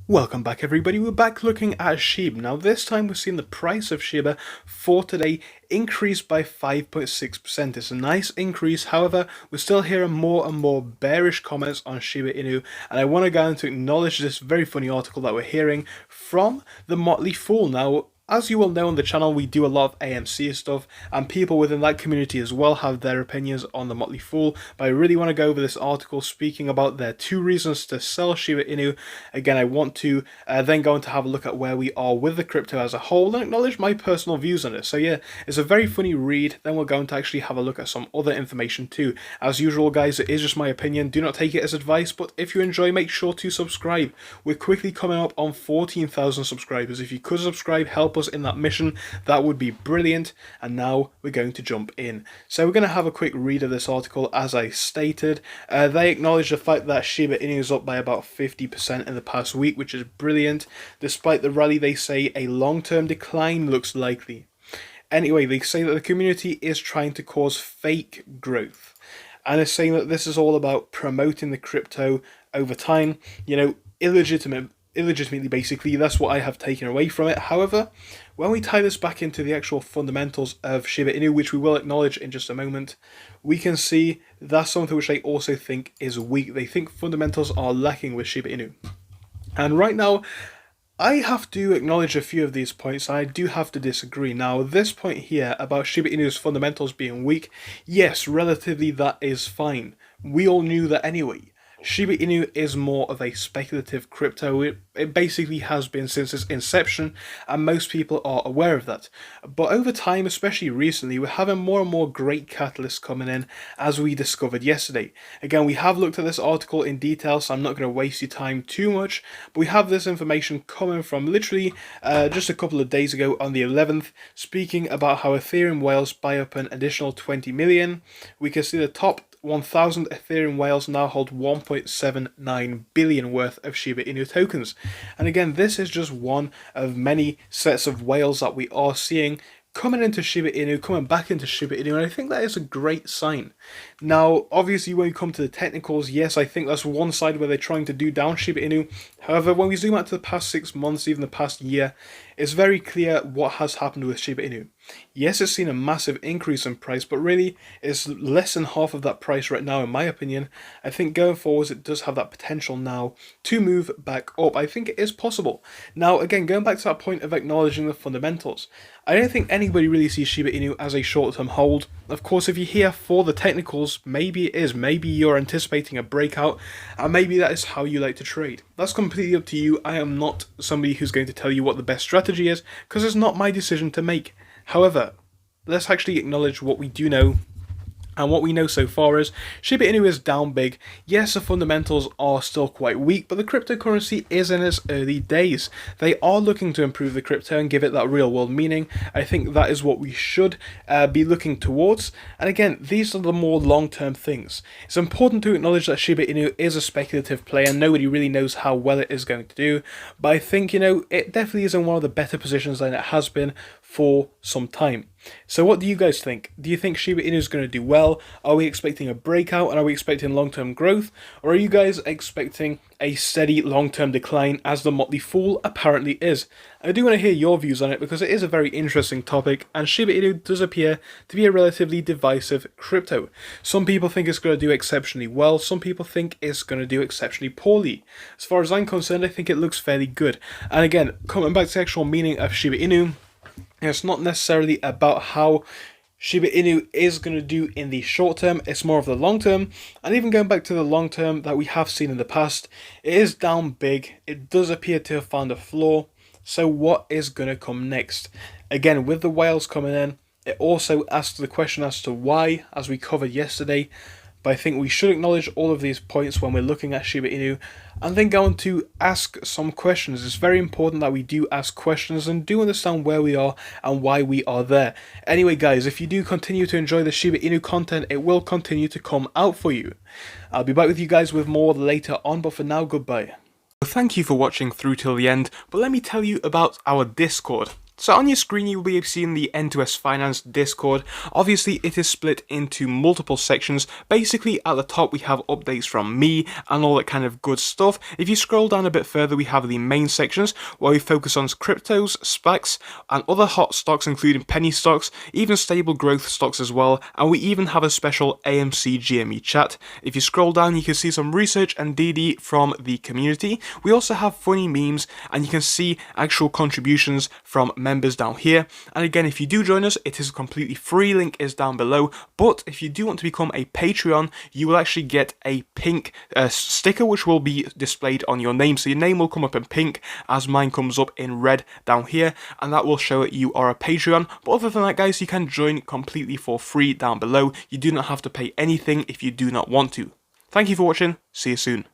Welcome back everybody, we're back looking at Shiba. Now this time we're seeing the price of Shiba for today increase by 5.6%. It's a nice increase, however, we're still hearing more and more bearish comments on Shiba Inu, and I want to go on to acknowledge this very funny article that we're hearing from the Motley Fool. Now, as you all know on the channel, we do a lot of AMC stuff, and people within that community as well have their opinions on the Motley Fool, but I really want to go over this article speaking about their 2 reasons to sell Shiba Inu. Again, I want to then go on to have a look at where we are with the crypto as a whole and acknowledge my personal views on it. So yeah, it's a very funny read, then we're going to actually have a look at some other information too. As usual guys, it is just my opinion, do not take it as advice, but if you enjoy, make sure to subscribe. We're quickly coming up on 14,000 subscribers. If you could subscribe, help us in that mission, that would be brilliant. And now we're going to jump in. So we're going to have a quick read of this article. As I stated, they acknowledge the fact that Shiba Inu is up by about 50% in the past week, which is brilliant. Despite the rally, they say a long-term decline looks likely. Anyway, they say that the community is trying to cause fake growth, and it's saying that this is all about promoting the crypto over time, you know, illegitimately basically. That's what I have taken away from it. However, when we tie this back into the actual fundamentals of Shiba Inu, which we will acknowledge in just a moment, we can see that's something which they also think is weak. They think fundamentals are lacking with Shiba Inu. And right now, I have to acknowledge a few of these points, and I do have to disagree. Now, this point here about Shiba Inu's fundamentals being weak, yes, relatively that is fine. We all knew that anyway. Shiba Inu is more of a speculative crypto. It basically has been since its inception, and most people are aware of that. But over time, especially recently, we're having more and more great catalysts coming in, as we discovered yesterday. Again, we have looked at this article in detail, so I'm not going to waste your time too much, but we have this information coming from literally just a couple of days ago on the 11th, speaking about how Ethereum whales buy up an additional 20 million. We can see the top 1,000 Ethereum whales now hold 1.79 billion worth of Shiba Inu tokens. And again, this is just one of many sets of whales that we are seeing coming into Shiba Inu, coming back into Shiba Inu, and I think that is a great sign. Now, obviously, when we come to the technicals, yes, I think that's one side where they're trying to do down Shiba Inu. However, when we zoom out to the past 6 months, even the past year, it's very clear what has happened with Shiba Inu. Yes, it's seen a massive increase in price, but really, it's less than half of that price right now, in my opinion. I think going forwards, it does have that potential now to move back up. I think it is possible. Now, again, going back to that point of acknowledging the fundamentals, I don't think anybody really sees Shiba Inu as a short-term hold. Of course, if you're here for the technicals, maybe it is. Maybe you're anticipating a breakout, and maybe that is how you like to trade. That's completely up to you. I am not somebody who's going to tell you what the best strategy is, because it's not my decision to make. However, let's actually acknowledge what we do know. And what we know so far is Shiba Inu is down big. Yes, the fundamentals are still quite weak, but the cryptocurrency is in its early days. They are looking to improve the crypto and give it that real world meaning. I think that is what we should be looking towards. And again, these are the more long-term things. It's important to acknowledge that Shiba Inu is a speculative play and nobody really knows how well it is going to do. But I think, you know, it definitely is in one of the better positions than it has been for some time. So what do you guys think? Do you think Shiba Inu is going to do well? Are we expecting a breakout and are we expecting long-term growth? Or are you guys expecting a steady long-term decline as the Motley Fool apparently is? I do want to hear your views on it because it is a very interesting topic and Shiba Inu does appear to be a relatively divisive crypto. Some people think it's going to do exceptionally well, some people think it's going to do exceptionally poorly. As far as I'm concerned, I think it looks fairly good. And again, coming back to the actual meaning of Shiba Inu, it's not necessarily about how Shiba Inu is going to do in the short term, it's more of the long term. And even going back to the long term that we have seen in the past, it is down big, it does appear to have found a floor. So what is going to come next? Again, with the whales coming in, it also asks the question as to why, as we covered yesterday. But I think we should acknowledge all of these points when we're looking at Shiba Inu and then go on to ask some questions. It's very important that we do ask questions and do understand where we are and why we are there. Anyway guys, if you do continue to enjoy the Shiba Inu content, it will continue to come out for you. I'll be back with you guys with more later on, but for now, goodbye. Thank you for watching through till the end, but let me tell you about our Discord. So on your screen, you will be seeing the N2S Finance Discord. Obviously, it is split into multiple sections. Basically, at the top, we have updates from me and all that kind of good stuff. If you scroll down a bit further, we have the main sections where we focus on cryptos, SPACs, and other hot stocks, including penny stocks, even stable growth stocks as well. And we even have a special AMC GME chat. If you scroll down, you can see some research and DD from the community. We also have funny memes, and you can see actual contributions from members down here. And again, if you do join us, it is completely free, link is down below. But if you do want to become a Patreon, you will actually get a pink sticker which will be displayed on your name. So your name will come up in pink as mine comes up in red down here, and that will show that you are a Patreon. But other than that, guys, you can join completely for free down below. You do not have to pay anything if you do not want to. Thank you for watching, see you soon.